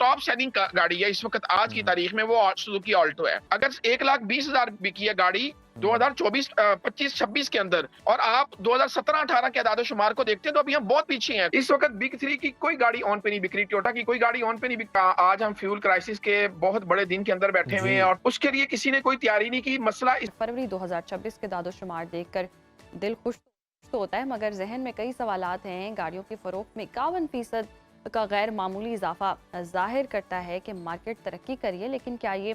Top selling गाड़ी है इस वक्त आज की तारीख में, वो सुजुकी ऑल्टो है। अगर 1,20,000 बिकी है गाड़ी 2024, 25, 26 के अंदर, और आप 2017-18 के आदाद-ओ-शुमार को देखते हैं तो अभी हम बहुत पीछे हैं। इस वक्त बिग थ्री की कोई गाड़ी ऑन पे नहीं बिक रही, टोयोटा की कोई गाड़ी ऑन पे नहीं बिक। आज हम फ्यूल क्राइसिस के बहुत बड़े दिन के अंदर बैठे हुए हैं और उसके लिए किसी ने कोई तैयारी नहीं की। मसला फरवरी 2026 के दादो-शुमार देखकर दिल खुश तो होता है, मगर जहन में कई सवालात हैं। गाड़ियों की फरोख्त में 51% का गैर मामूली इजाफा जाहिर करता है कि मार्केट तरक्की करी है, लेकिन क्या ये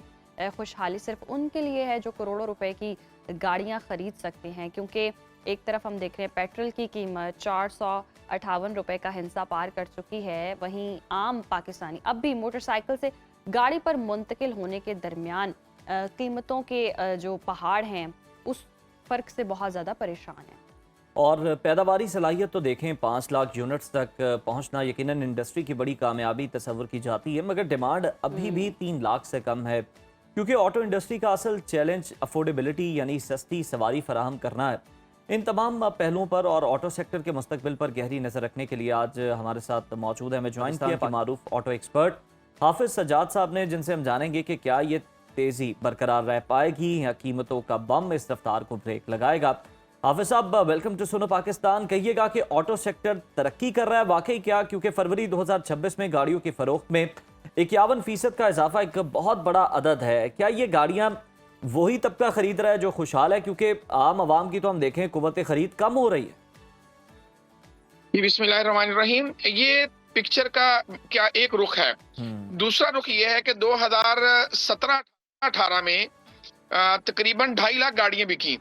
खुशहाली सिर्फ उनके लिए है जो करोड़ों रुपए की गाड़ियां खरीद सकते हैं? क्योंकि एक तरफ हम देख रहे हैं पेट्रोल की कीमत 458 रुपए का हिस्सा पार कर चुकी है, वहीं आम पाकिस्तानी अब भी मोटरसाइकिल से गाड़ी पर मुंतकिल होने के दरमियान कीमतों के जो पहाड़ हैं उस फर्क से बहुत ज़्यादा परेशान हैं। और पैदावारी सलाहियत तो देखें 5 लाख यूनिट्स तक पहुंचना यकीनन इंडस्ट्री की बड़ी कामयाबी तस्वर की जाती है, मगर डिमांड अभी भी 3 लाख से कम है, क्योंकि ऑटो इंडस्ट्री का असल चैलेंज अफोर्डेबिलिटी यानी सस्ती सवारी फराहम करना है। इन तमाम पहलुओं पर और ऑटो सेक्टर के मुस्तकबिल पर गहरी नज़र रखने के लिए आज हमारे साथ मौजूद है, हमें ज्वाइन किया मारूफ ऑटो एक्सपर्ट हाफिज सज्जाद साहब ने, जिनसे हम जानेंगे कि क्या ये तेज़ी बरकरार रह पाएगी या कीमतों का बम इस रफ्तार को ब्रेक लगाएगा। हाफिज साहब, वेलकम टू सुनो पाकिस्तान। कहिएगा कि ऑटो सेक्टर तरक्की कर रहा है वाकई क्या? क्योंकि फरवरी 2026 में गाड़ियों की फरोख्त में 51% का इजाफा एक बहुत बड़ा अदद है। क्या ये गाड़ियां वही तबका खरीद रहा है जो खुशहाल है? क्योंकि आम आवाम की तो हम देखें कुव्वत खरीद कम हो रही है। बिस्मिल्लाहिर्रहमानिर्रहीम, ये पिक्चर का क्या एक रुख है। दूसरा रुख ये है कि 2017-18 में तकरीबन 2.5 लाख गाड़ियां बिकी।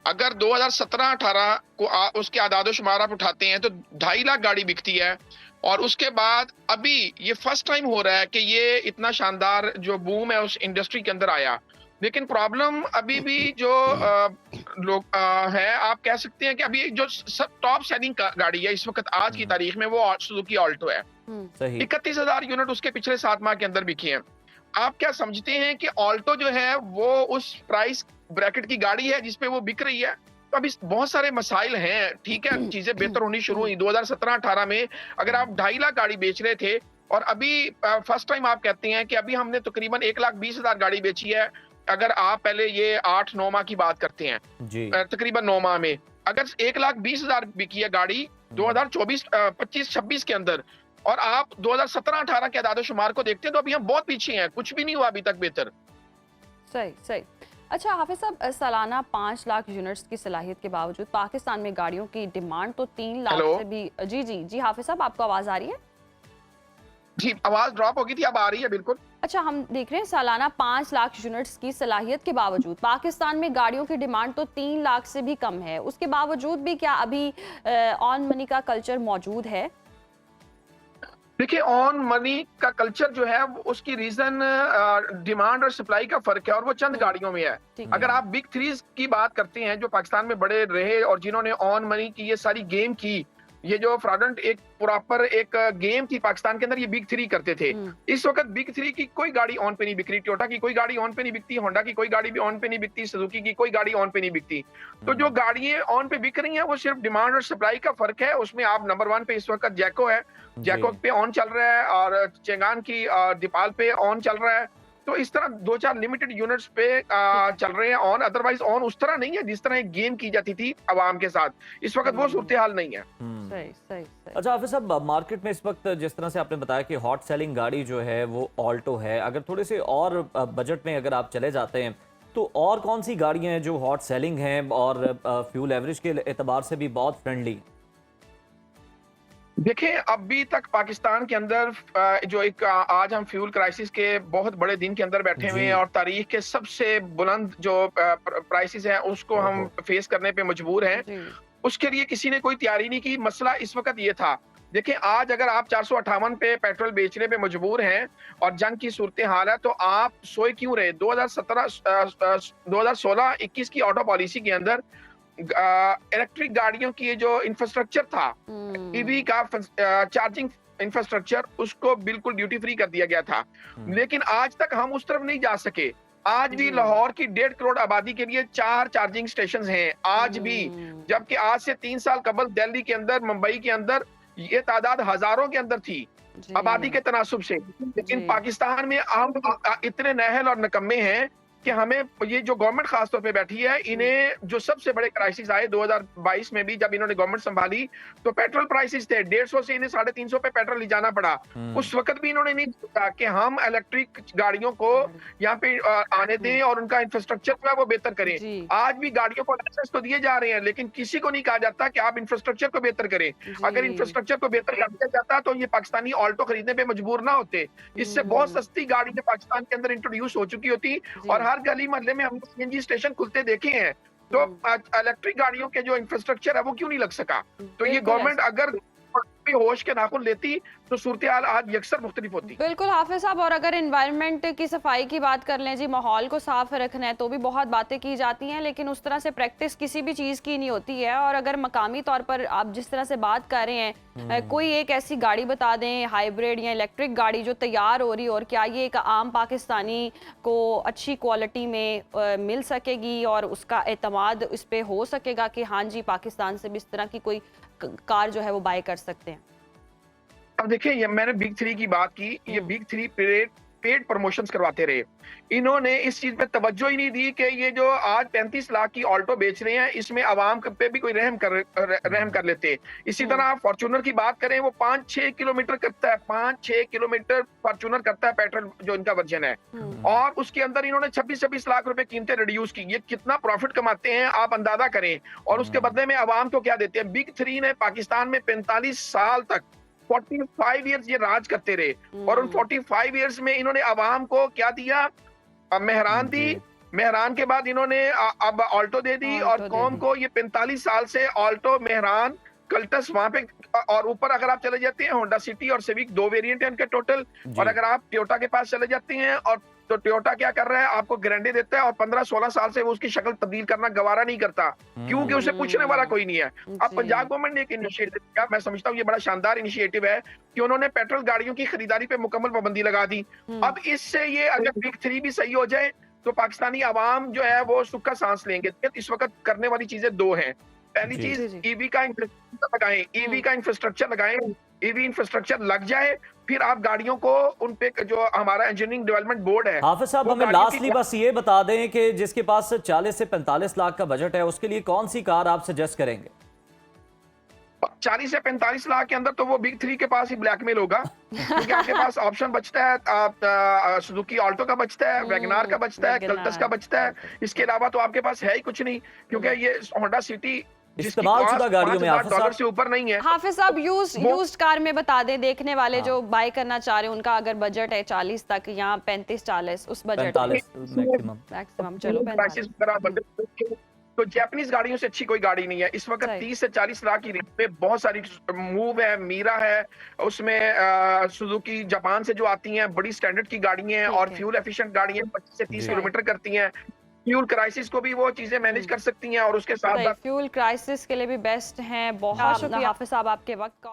अगर 2017-18 को उसके आदाद-ओ-शुमार आप उठाते हैं तो 2.5 लाख गाड़ी बिकती है, और उसके बाद अभी ये फर्स्ट टाइम हो रहा है कि ये इतना शानदार जो बूम है उस इंडस्ट्री के अंदर आया। लेकिन प्रॉब्लम अभी भी जो लोग है, आप कह सकते हैं कि अभी जो सब टॉप सेलिंग गाड़ी है इस वक्त आज की तारीख में, वो सुजुकी ऑल्टो है। 31,000 यूनिट उसके पिछले 7 माह के अंदर बिकी हैं। आप क्या समझते हैं कि ऑल्टो जो है वो उस प्राइस ब्रैकेट की गाड़ी है जिसपे वो बिक रही है? तो अभी बहुत सारे मसाइल हैं। ठीक है, चीजें बेहतर होनी शुरू हुई 2017-18 में। अगर आप 2.5 लाख गाड़ी बेच रहे थे और अभी फर्स्ट टाइम आप कहते हैं कि अभी हमने तकरीबन 1,20,000 गाड़ी बेची है, अगर आप पहले ये 8-9 माह की बात करते हैं जी, तकरीबन 9 माह में अगर 1,20,000 बिकी है गाड़ी 2024, 25, 26 के अंदर, और आप 2017-18 के आदाद-ओ-शुमार को देखते हैं तो अभी हम बहुत पीछे हैं, कुछ भी नहीं हुआ अभी तक बेहतर। सही सही। अच्छा हाफिज साहब, सालाना 5 लाख यूनिट्स की सलाहियत के बावजूद पाकिस्तान में गाड़ियों की डिमांड तो 3 लाख से भी। जी जी जी हाफिज साहब, आपको आवाज आ रही है? जी, आवाज ड्रॉप हो गई थी, अब आ रही है बिल्कुल। अच्छा, हम देख रहे हैं सालाना 5 लाख यूनिट्स की सलाहियत के बावजूद पाकिस्तान में गाड़ियों की डिमांड तो 3 लाख से भी कम है। उसके बावजूद भी क्या अभी ऑन मनी का कल्चर मौजूद है? देखिए, ऑन मनी का कल्चर जो है उसकी रीजन डिमांड और सप्लाई का फर्क है, और वो चंद गाड़ियों में है। अगर आप बिग थ्रीज की बात करते हैं जो पाकिस्तान में बड़े रहे और जिन्होंने ऑन मनी की ये सारी गेम की, ये जो फ्रॉडलेंट एक प्रॉपर एक गेम थी पाकिस्तान के अंदर, ये बिग थ्री करते थे। इस वक्त बिग थ्री की कोई गाड़ी ऑन पे नहीं बिक रही, टोयोटा की कोई गाड़ी ऑन पे नहीं बिकती, होंडा की कोई गाड़ी भी ऑन पे नहीं बिकती, सुजुकी की कोई गाड़ी ऑन पे नहीं बिकती। तो जो गाड़ियां ऑन पे बिक रही हैं वो सिर्फ डिमांड और सप्लाई का फर्क है। उसमें आप नंबर 1 पे इस वक्त जैको है, जैको पे ऑन चल रहा है, और चेंगान की दीपाल पे ऑन चल रहा है। तो इस तरह 2-4 लिमिटेड यूनिट्स पे चल रहे हैं ऑन, अदरवाइज ऑन उस तरह नहीं है जिस तरह एक गेम की जाती थी आवाम के साथ। इस वक्त वो सूरत हाल नहीं है। सही सही सही। अच्छा हाफिज साहब, मार्केट में इस वक्त जिस तरह से आपने बताया कि हॉट सेलिंग गाड़ी जो है वो ऑल्टो है, अगर थोड़े से और बजट में अगर आप चले जाते हैं तो और कौन सी गाड़ियां हैं जो हॉट सेलिंग हैं और फ्यूल एवरेज के एतबार से भी बहुत फ्रेंडली? देखिए, अभी तक पाकिस्तान के अंदर जो एक आज हम फ्यूल क्राइसिस के बहुत बड़े दिन के अंदर बैठे हुए हैं और तारीख के सबसे बुलंद जो प्राइसेस हैं उसको हम फेस करने पे मजबूर हैं। उसके लिए किसी ने कोई तैयारी नहीं की। मसला इस वक्त ये था, देखिए आज अगर आप 458 पे पेट्रोल बेचने पे मजबूर हैं और जंग की सूरत हाल है, तो आप सोए क्यों रहे? 2016-21 की ऑटो पॉलिसी के अंदर इलेक्ट्रिक गाड़ियों की जो इंफ्रास्ट्रक्चर था, ईवी का चार्जिंग इंफ्रास्ट्रक्चर, उसको बिल्कुल ड्यूटी फ्री कर दिया गया था। लेकिन आज तक हम उस तरफ नहीं जा सके। आज भी लाहौर की 1.5 करोड़ आबादी के लिए 4 चार्जिंग स्टेशन हैं आज भी, जबकि आज से 3 साल कबल दिल्ली के अंदर, मुंबई के अंदर ये तादाद हजारों के अंदर थी। जी। आबादी के तनासुब से। लेकिन जी। पाकिस्तान में हम इतने नाअहल और निकम्मे हैं कि हमें ये जो गवर्नमेंट खास तौर पे बैठी है, इन्हें जो सबसे बड़े क्राइसिस आए 2022 में भी जब इन्होंने गवर्नमेंट संभाली, तो पेट्रोल प्राइसेस थे 150 से इन्हें 350 पे पेट्रोल ले जाना पड़ा। उस वक्त भी इन्होंने नहीं सोचा कि हम इलेक्ट्रिक गाड़ियों को यहाँ पे आने दें और उनका इंफ्रास्ट्रक्चर जो है वो बेहतर करें। जी। आज भी गाड़ियों को लाइसेंस तो दिए जा रहे हैं, लेकिन किसी को नहीं कहा जाता कि आप इंफ्रास्ट्रक्चर को बेहतर करें। अगर जी। इंफ्रास्ट्रक्चर को बेहतर कर दिया जाता तो ये पाकिस्तानी ऑल्टो खरीदने पे मजबूर ना होते। इससे बहुत सस्ती गाड़ियां पाकिस्तान के अंदर इंट्रोड्यूस हो चुकी होती और हर गली मोहल्ले में हमने सीएनजी स्टेशन खुलते देखे हैं। तो इलेक्ट्रिक गाड़ियों के जो इंफ्रास्ट्रक्चर है वो क्यों नहीं लग सका? तो ये बिल्कुल गवर्नमेंट अगर भी होश के नाखून लेती तो सूरत हाल आज यकसर मुख्तलिफ होती। बिल्कुल हाफिज साहब, और अगर एनवायरनमेंट की सफाई की बात कर लें जी, माहौल को साफ रखना है तो भी बहुत बातें की जाती हैं, लेकिन उस तरह से प्रैक्टिस किसी भी चीज़ की नहीं होती है। और अगर मकामी तौर पर आप जिस तरह से बात कर रहे हैं, कोई एक ऐसी गाड़ी बता दें हाइब्रिड या इलेक्ट्रिक गाड़ी जो तैयार हो रही, और क्या ये एक आम पाकिस्तानी को अच्छी क्वालिटी में मिल सकेगी और उसका एतमाद इस पर हो सकेगा कि हाँ जी पाकिस्तान से भी इस तरह की कोई कार जो है वो बाय कर सकते हैं? अब देखिए, ये मैंने बिग 3 की बात की, ये बिग 3 पेड प्रमोशंस करवाते रहे। इन्होंने इस चीज पे तवज्जो ही नहीं दी कि ये जो आज 35 लाख की ऑल्टो बेच रहे हैं, इसमें आवाम पे भी कोई रहम कर लेते। इसी तरह आप फॉर्च्यूनर की बात करें, वो 5-6 किलोमीटर करता है, 5-6 किलोमीटर फॉर्च्यूनर करता है पेट्रोल जो इनका वर्जन है, और उसके अंदर इन्होंने 26-26 लाख रुपए कीमतें रिड्यूस की। ये कितना प्रॉफिट कमाते हैं आप अंदाजा करें, और उसके बदले में आवाम को क्या देते हैं। बिग 3 ने पाकिस्तान में 45 साल तक 45 इयर्स ये राज करते रहे, और उन 45 इयर्स में इन्होंने आवाम को क्या दिया? मेहरान दी, मेहरान के बाद इन्होंने अब ऑल्टो दे दी, और कौम को ये 45 साल से ऑल्टो, मेहरान, कल्टस वहां पे, और ऊपर अगर आप चले जाते हैं होंडा सिटी और सिविक, 2 वेरिएंट है इनके टोटल। और अगर आप टोयोटा के पास चले जाते हैं, और तो टोयोटा क्या कर रहा है, आपको गारंटी देता है और 15-16 साल से वो उसकी शक्ल तब्दील करना गवारा नहीं करता, क्योंकि उसे पूछने वाला कोई नहीं है। अब पंजाब गवर्नमेंट ने एक इनिशिएटिव किया, मैं समझता हूँ ये बड़ा शानदार इनिशिएटिव है कि उन्होंने पेट्रोल गाड़ियों की खरीदारी पे मुकम्मल पाबंदी लगा दी। अब इससे ये अगर बिग 3 भी सही हो जाए तो पाकिस्तानी आवाम जो है वो सुख का सांस लेंगे। इस वक्त करने वाली चीजें 2 हैं। पहली चीज, ईवी का इंफ्रास्ट्रक्चर लगाएं, ईवी का इंफ्रास्ट्रक्चर लगाएं, ईवी इंफ्रास्ट्रक्चर लग जाए, फिर आप गाड़ियों को उन पे जो हमारा इंजीनियरिंग डेवलपमेंट बोर्ड है। हाफिज साहब, हमें लास्टली बस ये बता दें कि जिसके पास 40 से 45 लाख का बजट है, उसके लिए कौन सी कार आप सजेस्ट करेंगे? 40 से 45 लाख के अंदर तो वो बिग 3 के पास ही ब्लैकमेल होगा, क्योंकि आपके पास ऑप्शन बचता है, सुजुकी ऑल्टो का बचता है, वैगनार का बचता है, कल्टस का बचता है। इसके अलावा तो आपके पास है ही कुछ नहीं, क्योंकि ये होंडा सिटी इस्तेमाल शुदा गाड़ियों में $5,000 से ऊपर नहीं है। हाफिज साहब, यूज्ड कार में बता दें देखने वाले जो बाय करना चाह रहे हैं, उनका अगर बजट है 40 तक या 35-40, उस बजट 45 मैक्सिमम। चलो 45। तो जापानीज गाड़ियों से अच्छी कोई गाड़ी नहीं है इस वक्त। 30 से 40 लाख की रेंज पे बहुत सारी मूव है, मीरा है, उसमें सुजुकी जापान से जो आती हैं बड़ी स्टैंडर्ड की गाड़ियां हैं और फ्यूल एफिशिएंट गाड़ियां 25 से 30 किलोमीटर करती हैं। फ्यूल क्राइसिस को भी वो चीजें मैनेज कर सकती हैं, और उसके साथ फ्यूल क्राइसिस के लिए भी बेस्ट हैं। बहुत शुक्रिया हाफिज साहब आपके वक्त का।